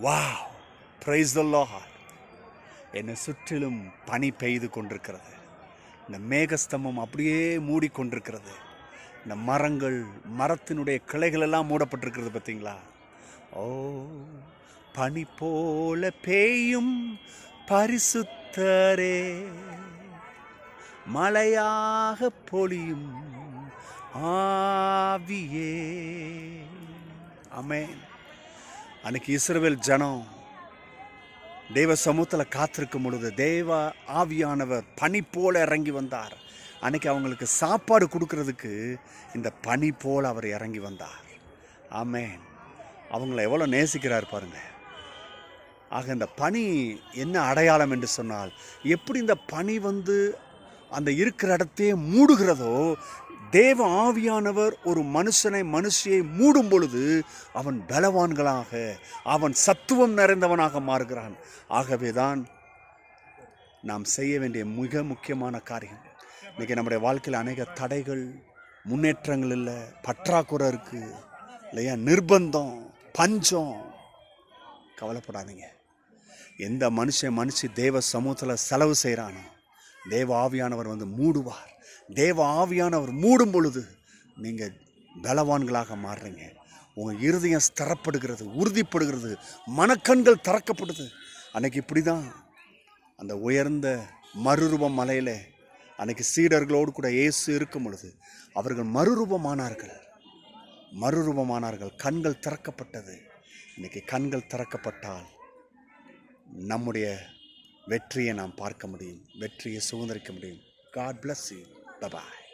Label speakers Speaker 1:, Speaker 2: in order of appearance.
Speaker 1: Wow, praise the Lord. என்னை சுற்றிலும் பனி பெய்து கொண்டிருக்கிறது. இந்த மேகஸ்தம்பம் அப்படியே மூடிக்கொண்டிருக்கிறது. இந்த மரத்தினுடைய கிளைகள் எல்லாம் மூடப்பட்டிருக்கிறது பார்த்தீங்களா? ஓ, பனி போல பெய்யும் பரிசுத்தரே, மழையாக பொழியும் ஆவியே. ஆமென். அன்னைக்கு இஸ்ரவேல் ஜனம் தேவ சமூகத்தில் காத்திருக்கும் பொழுது தேவ ஆவியானவர் பனி போல இறங்கி வந்தார். அன்னைக்கு அவங்களுக்கு சாப்பாடு கொடுக்கறதுக்கு இந்த பனி போல அவர் இறங்கி வந்தார். ஆமென். அவங்கள எவ்வளோ நேசிக்கிறார் பாருங்க. ஆக இந்த பனி என்ன அடையாளம் என்று சொன்னால், எப்படி இந்த பனி அந்த இருக்கிற இடத்தையே மூடுகிறதோ, தேவ ஆவியானவர் ஒரு மனுஷியை மூடும் பொழுது அவன் பலவான்களாக, அவன் சத்துவம் நிறைந்தவனாக மாறுகிறான். ஆகவேதான் நாம் செய்ய வேண்டிய மிக முக்கியமான காரியம். இன்றைக்கி நம்முடைய வாழ்க்கையில் அநேக தடைகள், முன்னேற்றங்கள் இல்லை, பற்றாக்குறை இருக்குது இல்லையா, நிர்பந்தம், பஞ்சம். கவலைப்படாதீங்க. எந்த மனுஷி தேவ சமூகத்தில் செலவு செய்கிறானோ தேவ ஆவியானவர் மூடுவார். தேவ ஆவியானவர் மூடும் பொழுது நீங்கள் பலவான்களாக மாறுறீங்க. உங்கள் இருதயம் ஸ்திரப்படுகிறது, உறுதிப்படுகிறது, மனக்கண்கள் திறக்கப்படுது. அன்னைக்கு இப்படி தான் அந்த உயர்ந்த மறுரூப மலையில் அன்னைக்கு சீடர்களோடு கூட இயேசு இருக்கும் பொழுது அவர்கள் மறுரூபமானார்கள். கண்கள் திறக்கப்பட்டது. இன்னைக்கு கண்கள் திறக்கப்பட்டால் நம்முடைய வெற்றியை நாம் பார்க்க முடியும், வெற்றியை சுதந்திரிக்க முடியும். God bless you. Bye-bye.